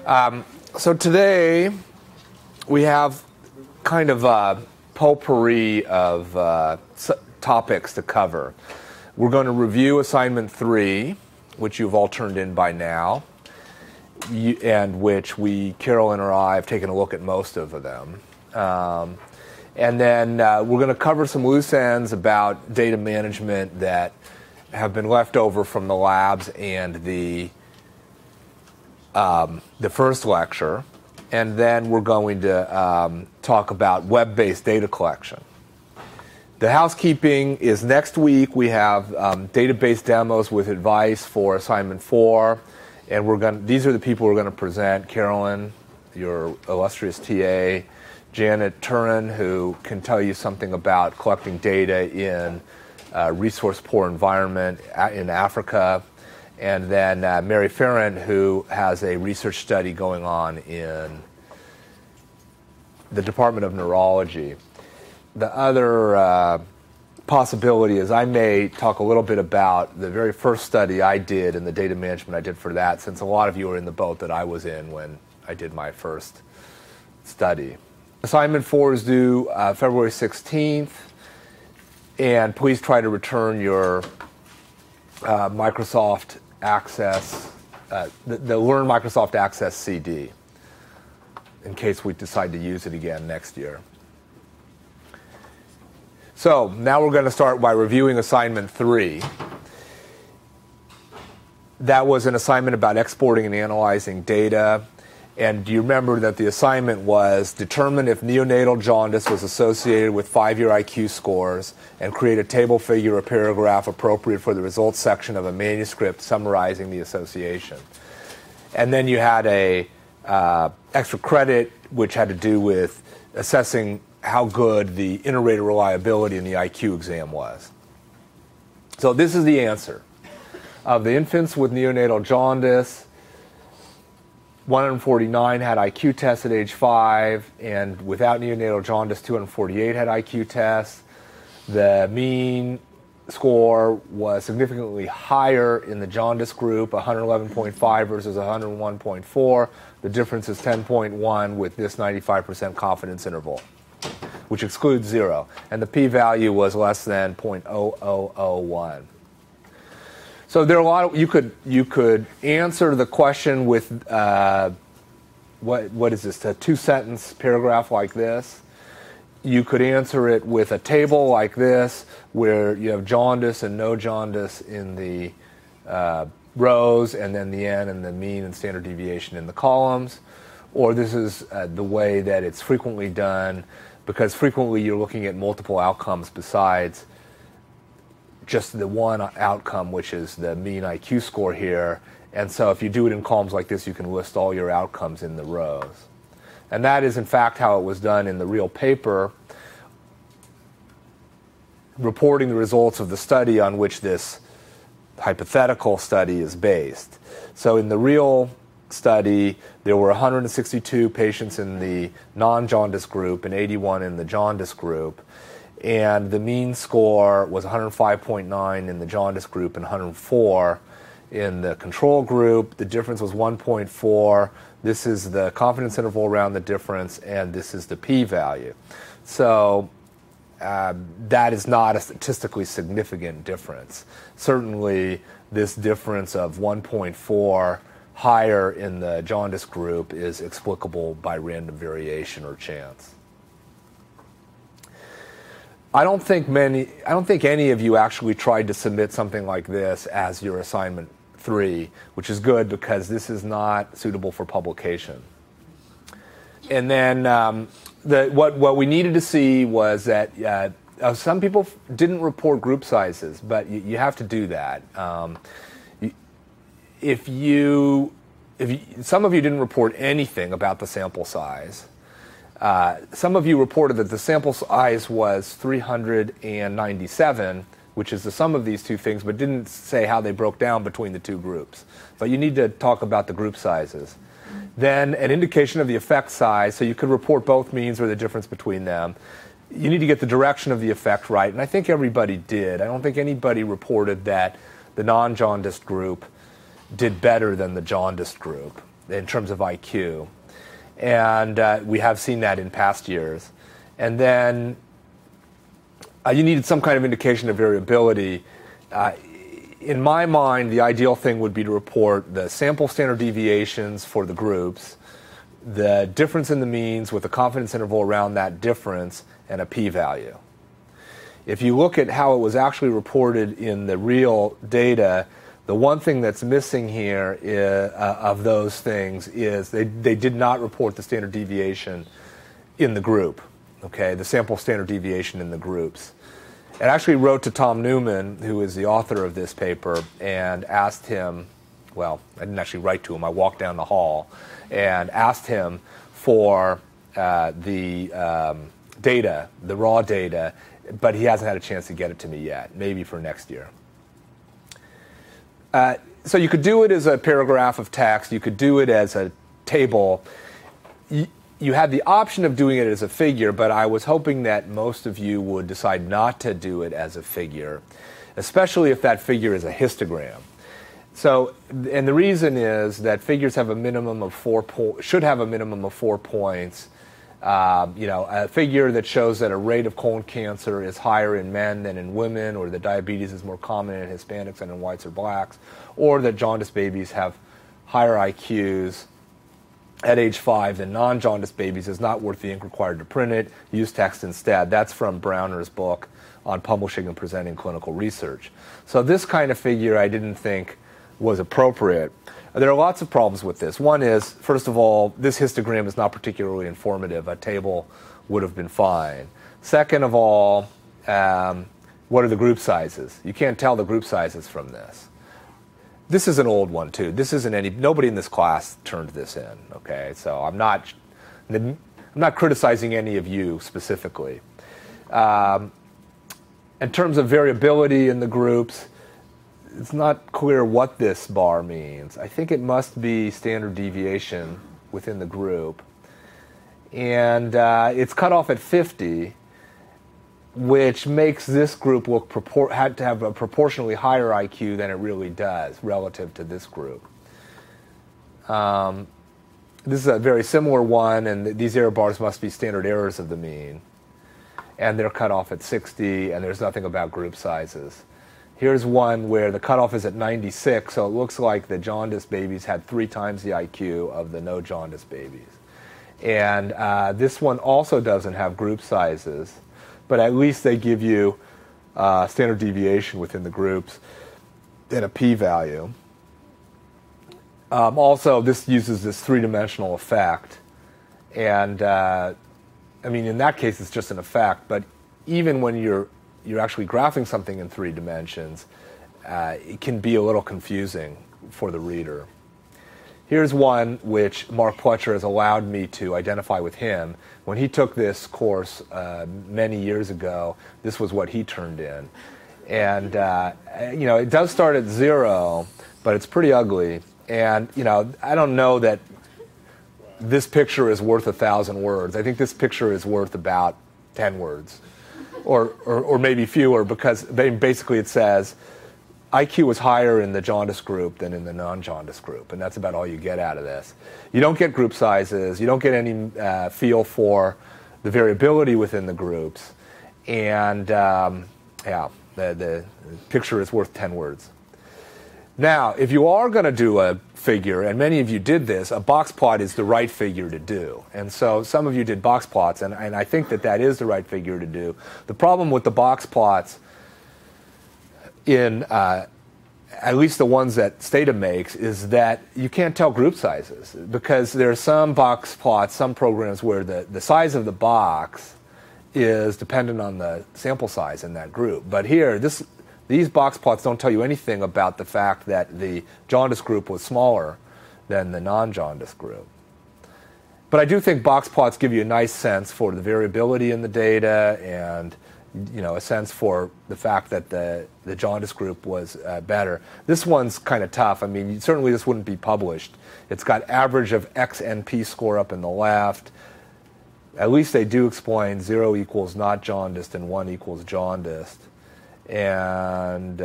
So today we have kind of a potpourri of topics to cover. We're going to review assignment 3, which you've all turned in by now, and which Carolyn or I have taken a look at most of them. And then we're going to cover some loose ends about data management that have been left over from the labs and the first lecture. And then we're going to talk about web-based data collection. The housekeeping is next week. We have database demos with advice for assignment 4. And these are the people we're going to present. Carolyn, your illustrious TA, Janet Turin, who can tell you something about collecting data in a resource-poor environment in Africa, and then Mary Farron, who has a research study going on in the Department of Neurology. The other possibility is I may talk a little bit about the very first study I did and the data management I did for that, since a lot of you are in the boat that I was in when I did my first study. Assignment 4 is due February 16th, and please try to return your Microsoft Access, the Learn Microsoft Access CD, in case we decide to use it again next year. So now we're going to start by reviewing assignment 3. That was an assignment about exporting and analyzing data. And do you remember that the assignment was determine if neonatal jaundice was associated with 5-year IQ scores and create a table, figure, or paragraph appropriate for the results section of a manuscript summarizing the association. And then you had a extra credit, which had to do with assessing how good the inter-rater reliability in the IQ exam was. So this is the answer. Of the infants with neonatal jaundice, 149 had IQ tests at age 5, and without neonatal jaundice, 248 had IQ tests. The mean score was significantly higher in the jaundice group, 111.5 versus 101.4. The difference is 10.1 with this 95% confidence interval, which excludes 0. And the p-value was less than 0.0001. So there are a lot of, you could answer the question with what is this, a 2-sentence paragraph like this. You could answer it with a table like this, where you have jaundice and no jaundice in the rows, and then the n and the mean and standard deviation in the columns. Or this is the way that it's frequently done, because frequently you're looking at multiple outcomes besides just the one outcome, which is the mean IQ score here. And so if you do it in columns like this, you can list all your outcomes in the rows. And that is, in fact, how it was done in the real paper, reporting the results of the study on which this hypothetical study is based. So in the real study, there were 162 patients in the non-jaundice group and 81 in the jaundice group. And the mean score was 105.9 in the jaundice group and 104 in the control group. The difference was 1.4. This is the confidence interval around the difference, and this is the p-value. So that is not a statistically significant difference. Certainly, this difference of 1.4 higher in the jaundice group is explicable by random variation or chance. I don't think any of you actually tried to submit something like this as your assignment 3, which is good because this is not suitable for publication. And then what we needed to see was that some people didn't report group sizes, but you have to do that. Some of you didn't report anything about the sample size. Some of you reported that the sample size was 397, which is the sum of these two things, but didn't say how they broke down between the two groups. But you need to talk about the group sizes. Then an indication of the effect size, so you could report both means or the difference between them. You need to get the direction of the effect right, and I think everybody did. I don't think anybody reported that the non-jaundiced group did better than the jaundiced group. in terms of IQ. And we have seen that in past years. And then you needed some kind of indication of variability. In my mind, the ideal thing would be to report the sample standard deviations for the groups, the difference in the means with a confidence interval around that difference, and a p-value. If you look at how it was actually reported in the real data, the one thing that's missing here of those things is they did not report the standard deviation in the group, okay, the sample standard deviation in the groups. I actually wrote to Tom Newman, who is the author of this paper, and asked him, well, I didn't actually write to him, I walked down the hall and asked him for the data, the raw data, but he hasn't had a chance to get it to me yet, maybe for next year. So you could do it as a paragraph of text, you could do it as a table. You had the option of doing it as a figure, but I was hoping that most of you would decide not to do it as a figure, especially if that figure is a histogram. So, and the reason is that figures have a minimum of should have a minimum of 4 points. A figure that shows that a rate of colon cancer is higher in men than in women, or that diabetes is more common in Hispanics than in whites or blacks, or that jaundice babies have higher IQs at age 5 than non-jaundice babies is not worth the ink required to print it. Use text instead. That's from Browner's book on publishing and presenting clinical research. So this kind of figure I didn't think was appropriate. There are lots of problems with this. One is, first of all, this histogram is not particularly informative. A table would have been fine. Second of all, what are the group sizes? You can't tell the group sizes from this. This is an old one too. This isn't nobody in this class turned this in, okay? So I'm not criticizing any of you specifically. In terms of variability in the groups, it's not clear what this bar means. I think it must be standard deviation within the group. And it's cut off at 50, which makes this group had to have a proportionally higher IQ than it really does relative to this group. This is a very similar one, and these error bars must be standard errors of the mean. And they're cut off at 60, and there's nothing about group sizes. Here's one where the cutoff is at 96, so it looks like the jaundice babies had 3 times the IQ of the no jaundice babies. And this one also doesn't have group sizes, but at least they give you standard deviation within the groups and a p-value. Also, this uses this 3-dimensional effect. And, I mean, in that case, it's just an effect, but even when you're actually graphing something in 3 dimensions, it can be a little confusing for the reader. Here's one which Mark Pletcher has allowed me to identify with him. When he took this course many years ago, this was what he turned in. And, it does start at 0, but it's pretty ugly. And, I don't know that this picture is worth 1,000 words. I think this picture is worth about 10 words. Or maybe fewer, because basically it says IQ was higher in the jaundice group than in the non-jaundice group, and that's about all you get out of this. You don't get group sizes, you don't get any feel for the variability within the groups, and the picture is worth 10 words. Now, if you are going to do a figure, and many of you did this, a box plot is the right figure to do. And so some of you did box plots, and I think that is the right figure to do. The problem with the box plots in at least the ones that Stata makes is that you can't tell group sizes, because there are some box plots, some programs where the size of the box is dependent on the sample size in that group. But here, these box plots don't tell you anything about the fact that the jaundice group was smaller than the non-jaundice group. But I do think box plots give you a nice sense for the variability in the data, and a sense for the fact that the jaundice group was better. This one's kind of tough. I mean, certainly this wouldn't be published. It's got average of XNP score up in the left. At least they do explain 0 equals not jaundiced and 1 equals jaundiced. And